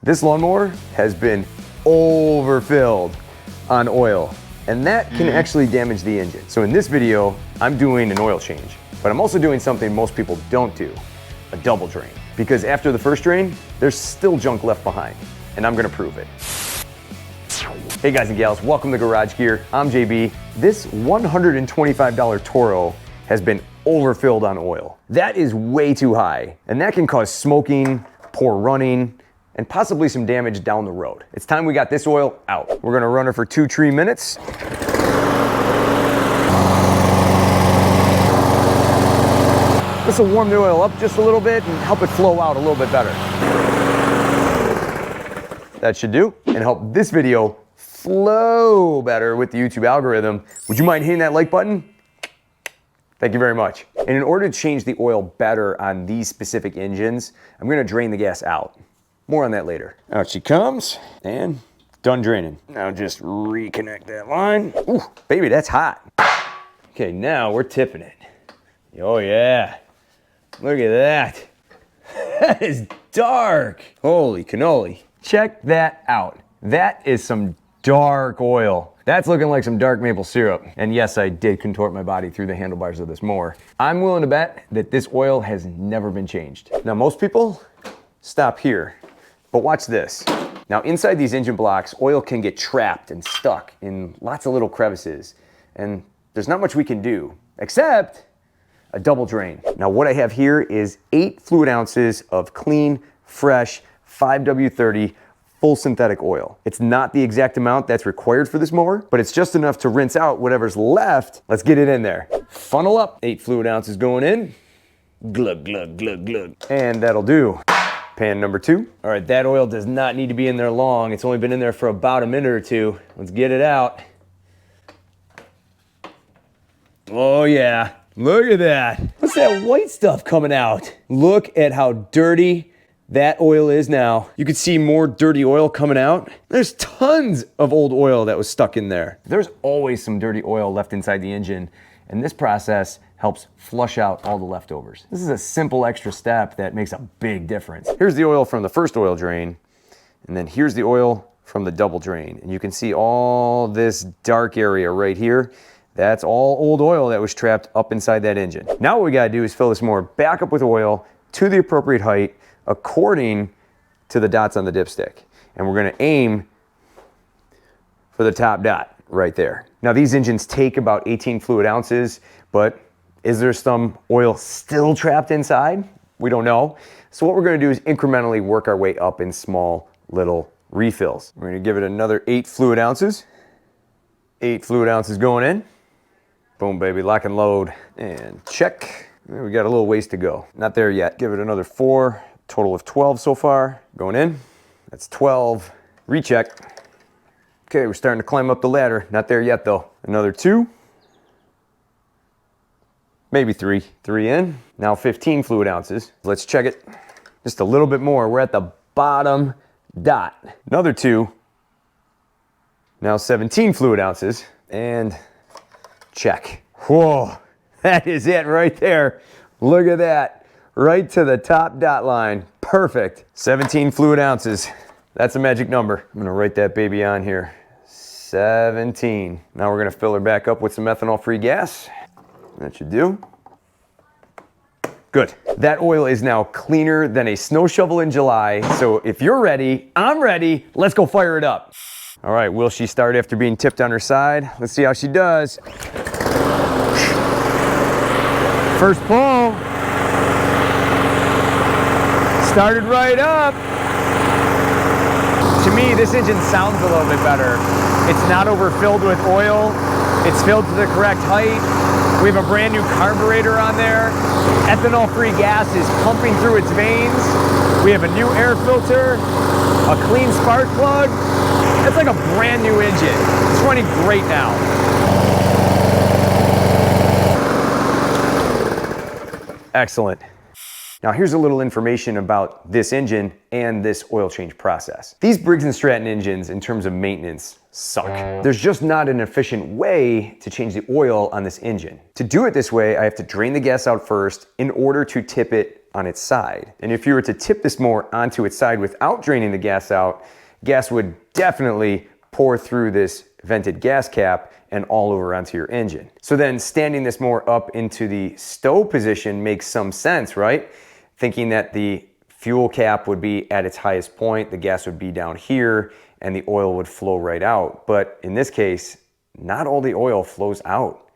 This lawnmower has been overfilled on oil, and that can actually damage the engine. So in this video, I'm doing an oil change, but I'm also doing something most people don't do, a double drain. Because after the first drain, there's still junk left behind, and I'm gonna prove it. Hey guys and gals, welcome to Garage Gear. I'm JB. This $125 Toro has been overfilled on oil. That is way too high, and that can cause smoking, poor running, and possibly some damage down the road. It's time we got this oil out. We're gonna run her for 2-3 minutes. This will warm the oil up just a little bit and help it flow out a little bit better. That should do, and help this video flow better with the YouTube algorithm. Would you mind hitting that like button? Thank you very much. And in order to change the oil better on these specific engines, I'm gonna drain the gas out. More on that later. Out she comes, and done draining. Now just reconnect that line. Ooh, baby, that's hot. Okay, now we're tipping it. Oh yeah, look at that. That is dark. Holy cannoli. Check that out. That is some dark oil. That's looking like some dark maple syrup. And yes, I did contort my body through the handlebars of this mower. I'm willing to bet that this oil has never been changed. Now, most people stop here. But watch this. Now inside these engine blocks, oil can get trapped and stuck in lots of little crevices. And there's not much we can do, except a double drain. Now what I have here is 8 fluid ounces of clean, fresh, 5W30 full synthetic oil. It's not the exact amount that's required for this mower, but it's just enough to rinse out whatever's left. Let's get it in there. Funnel up, 8 fluid ounces going in. Glug, glug, glug, glug. And that'll do. Pan number 2. All right, that oil does not need to be in there long. It's only been in there for about a minute or two. Let's get it out. Oh yeah, look at that. What's that white stuff coming out? Look at how dirty that oil is now. You can see more dirty oil coming out. There's tons of old oil that was stuck in there. There's always some dirty oil left inside the engine, and this process helps flush out all the leftovers. This is a simple extra step that makes a big difference. Here's the oil from the first oil drain, and then here's the oil from the double drain. And you can see all this dark area right here. That's all old oil that was trapped up inside that engine. Now what we gotta do is fill this mower back up with oil to the appropriate height according to the dots on the dipstick. And we're gonna aim for the top dot right there. Now these engines take about 18 fluid ounces, but is there some oil still trapped inside? We don't know. So what we're gonna do is incrementally work our way up in small little refills. We're gonna give it another 8 fluid ounces. 8 fluid ounces going in. Boom, baby, lock and load. And check. We got a little ways to go. Not there yet. Give it another 4. Total of 12 so far. Going in. That's 12. Recheck. Okay, we're starting to climb up the ladder. Not there yet though. Another 2. Maybe 3. 3 in. Now 15 fluid ounces. Let's check it. Just a little bit more. We're at the bottom dot. Another 2. Now 17 fluid ounces. And check. Whoa, that is it right there. Look at that. Right to the top dot line. Perfect. 17 fluid ounces. That's a magic number. I'm gonna write that baby on here. 17. Now we're gonna fill her back up with some ethanol-free gas. That should do. Good. That oil is now cleaner than a snow shovel in July. So if you're ready, I'm ready. Let's go fire it up. All right, will she start after being tipped on her side? Let's see how she does. First pull. Started right up. To me, this engine sounds a little bit better. It's not overfilled with oil. It's filled to the correct height. We have a brand new carburetor on there. Ethanol-free gas is pumping through its veins. We have a new air filter, a clean spark plug. It's like a brand new engine. It's running great now. Excellent. Now here's a little information about this engine and this oil change process. These Briggs Stratton engines, in terms of maintenance, suck. There's just not an efficient way to change the oil on this engine. To do it this way, I have to drain the gas out first in order to tip it on its side. And if you were to tip this mower onto its side without draining the gas out, gas would definitely pour through this vented gas cap and all over onto your engine. So then standing this mower up into the stow position makes some sense, right? Thinking that the fuel cap would be at its highest point, the gas would be down here, and the oil would flow right out. But in this case, not all the oil flows out.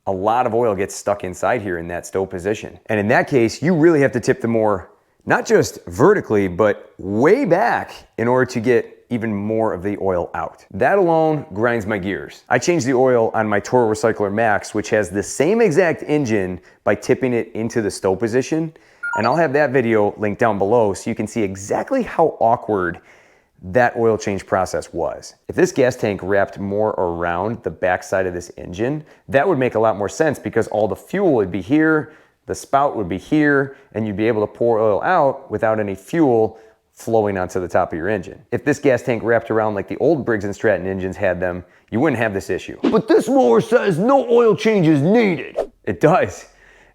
A lot of oil gets stuck inside here in that stow position. And in that case, you really have to tip the mower, not just vertically, but way back in order to get even more of the oil out. That alone grinds my gears. I changed the oil on my Toro Recycler Max, which has the same exact engine, by tipping it into the stow position. And I'll have that video linked down below so you can see exactly how awkward that oil change process was. If this gas tank wrapped more around the backside of this engine, that would make a lot more sense, because all the fuel would be here, the spout would be here, and you'd be able to pour oil out without any fuel flowing onto the top of your engine. If this gas tank wrapped around like the old Briggs & Stratton engines had them, you wouldn't have this issue. But this mower says no oil change is needed. It does.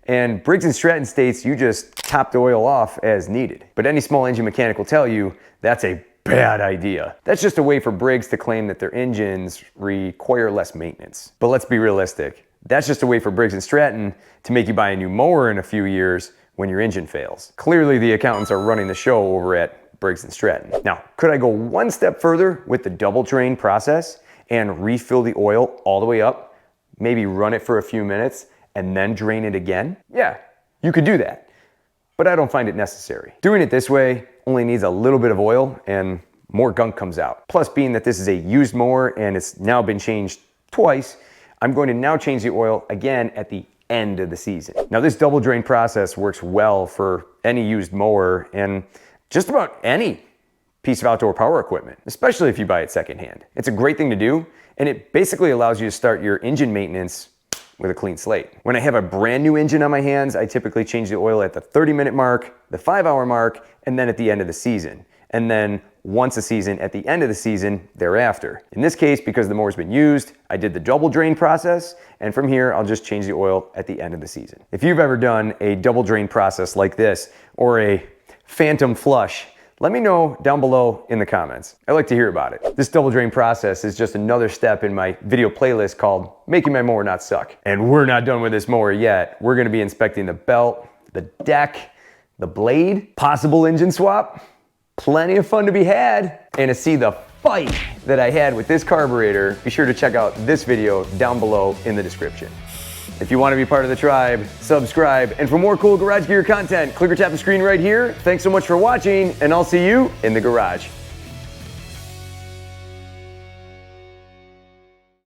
And Briggs & Stratton states you just top the oil off as needed. But any small engine mechanic will tell you that's a bad idea. That's just a way for Briggs to claim that their engines require less maintenance. But let's be realistic. That's just a way for Briggs & Stratton to make you buy a new mower in a few years when your engine fails. Clearly the accountants are running the show over at Briggs & Stratton. Now, could I go one step further with the double drain process and refill the oil all the way up, maybe run it for a few minutes, and then drain it again? Yeah, you could do that, but I don't find it necessary. Doing it this way only needs a little bit of oil and more gunk comes out. Plus, being that this is a used mower and it's now been changed twice, I'm going to now change the oil again at the end of the season. Now, this double drain process works well for any used mower and just about any piece of outdoor power equipment, especially if you buy it secondhand. It's a great thing to do, and it basically allows you to start your engine maintenance with a clean slate. When I have a brand new engine on my hands, I typically change the oil at the 30-minute mark, the 5-hour mark, and then at the end of the season. And then once a season at the end of the season thereafter. In this case, because the mower's been used, I did the double drain process, and from here, I'll just change the oil at the end of the season. If you've ever done a double drain process like this, or a phantom flush, let me know down below in the comments. I like to hear about it. This double drain process is just another step in my video playlist called Making My Mower Not Suck. And we're not done with this mower yet. We're gonna be inspecting the belt, the deck, the blade, possible engine swap, plenty of fun to be had. And to see the fight that I had with this carburetor, be sure to check out this video down below in the description. If you want to be part of the tribe, subscribe, and for more cool garage gear content, click or tap the screen right here. Thanks so much for watching, and I'll see you in the garage.